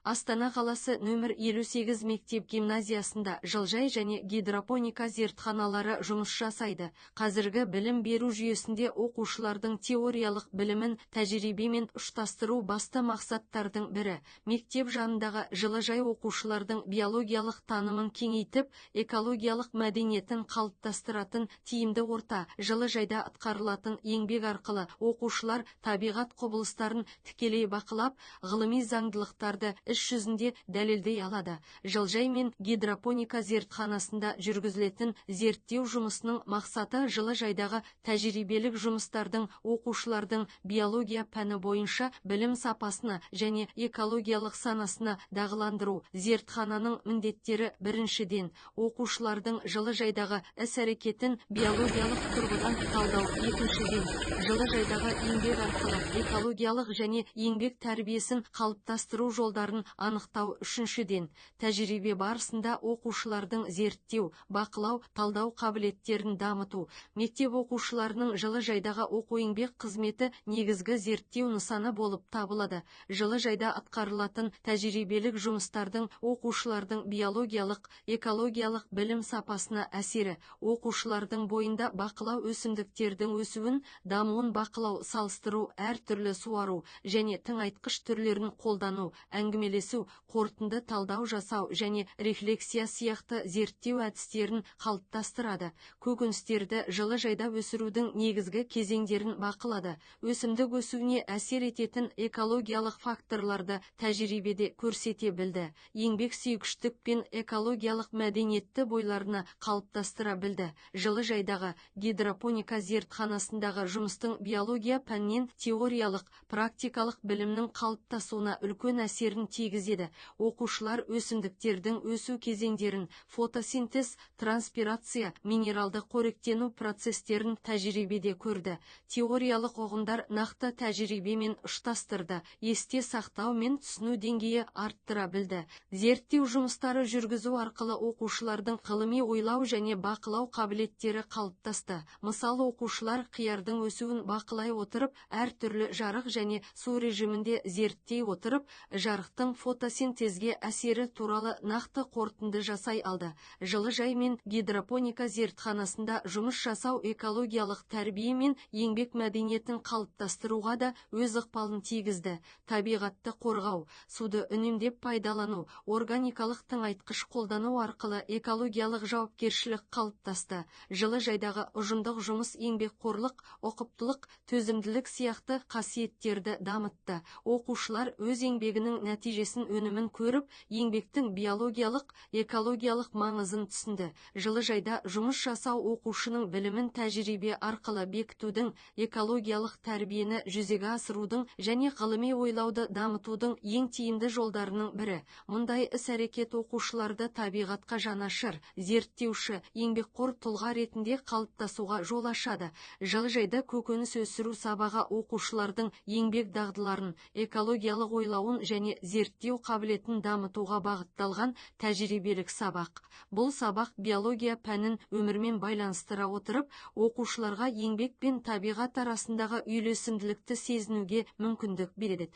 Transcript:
Астана қаласы нөмір 58 мектеп гимназиясында жылыжай және гидропоника зертханалары жұмыс жасайды. Қазіргі білім беру жүйесінде оқушылардың теориялық білімін тәжірибемен ұштастыру басты мақсаттардың бірі. Мектеп жанындағы жылыжай оқушылардың биологиялық танымын кеңейтіп, экологиялық мәдениетін қалыптастыратын тиімді орта. Жылыжайда атқарылатын еңбек арқылы оқушылар табиғат құбылыстарын тікелей бақылап, ғылыми заңдылықтарды іс жүзінде дәлелдей алады. Жылыжай мен гидропоника зертханасында жүргізілетін зерттеу жұмысының мақсаты жылыжайдағы тәжірибелік жұмыстардың оқушылардың биология пәні бойынша білім сапасына және экологиялық санасына дағыландыру. Зертхананың міндеттері: біріншіден, оқушылардың жылыжайдағы іс-әрекетін биологиялық тұрғыдан талдау. Екіншіден, жылыжайдағы еңбек арқылы экологиялық және еңбек тәрбиесін қалыптастыру жолдарын анықтау. Үшіншіден, тәжірибе барысында оқушылардың зерттеу, бақылау, талдау қабілеттерін дамыту. Мектеп оқушыларының жылыжайдағы оқу-еңбек қызметі негізгі зерттеу нысаны болып табылады. Жылыжайда атқарылатын тәжірибелік жұмыстардың оқушылардың биологиялық, экологиялық білім сапасына әсері. Оқушылардың бойында бақылау, өсімдіктердің өсуін, дамуын бақылау, салыстыру, әртүрлі суару және тыңайтқыш түрлерін қолдану, әңгімелесу, қорытынды талдау жасау және рефлексия сияқты зерттеу әдістерін қалыптастырады. Көкөністерді жылыжайда өсірудің негізгі кезеңдерін бақылады. Өсімдік өсуіне әсер ететін экологиялық факторларды тәжірибеде көрсете білді. Еңбек сүйгіштік пен экологиялық мәдениетті бойларына қалыптастыра білді. Жылыжайдағы гидропоника зертханасындағы жұмыстың биология пәннен теориялық, практикалық білімнің қалыптасуына үлкен әсерін тигізеді. Оқушылар өсімдіктердің өсу кезеңдерін, фотосинтез, транспирация, минералды қоректену процестерін тәжірибеде көрді. Теориялық ұғымдар нақты тәжірибемен ұштастырды. Есте сақтау мен түсіну деңгейі арттыра білді. Зерттеу жұмыстары жүргізу арқылы оқушылардың ғылыми ойлау және бақылау қабілеттері қалыптасты. Мысалы, оқушылар қиярдың өсуін бақылай отырып, әртүрлі жарық және су режимінде зерттей отырып, жарықтың фотосинтезге әсері туралы нақты қорытынды жасай алды. Жылыжай мен гидропоника зертханасында жұмыс жасау экологиялық тәрбие мен еңбек мәдениетін қалыптастыруға да өз ықпалын тигізді. Табиғатты қорғау, суды үнемдеп пайдалану, органикалық тыңайтқыш қолдану арқылы экологиялық жауапкершілік қалыптасты. Жылыжайдағы ұжымдық жұмыс еңбекқорлық, ұқыптылық, төзімділік сияқты қасиеттерді дамытты. Оқушылар өз еңбегінің нәтижесін, өнімін көріп, еңбектің биологиялық, экологиялық маңызын түсінді. Жылыжайда жұмыс жасау оқушының білімін тәжірибе арқылы бекітудің, экологиялық тәрбиені жүзеге асырудың және ғылыми ойлауды дамытудың ең тиімді жолдарының бірі. Мұндай іс-әрекет оқушыларды табиғатқа жанашыр, зерттеуші, еңбекқор тұлға ретінде қалыптасуға жол ашады. Жылыжайда көкөніс өсіру сабағы оқушылардың еңбек дағдыларын, экологиялық ойлауын және зерттеу қабілетін дамытуға бағытталған тәжірибелік сабақ. Бұл сабақ биология пәнін өмірмен байланыстыра отырып, оқушыларға еңбек пен табиғат арасындағы үйлесімділікті сезінуге мүмкіндік береді.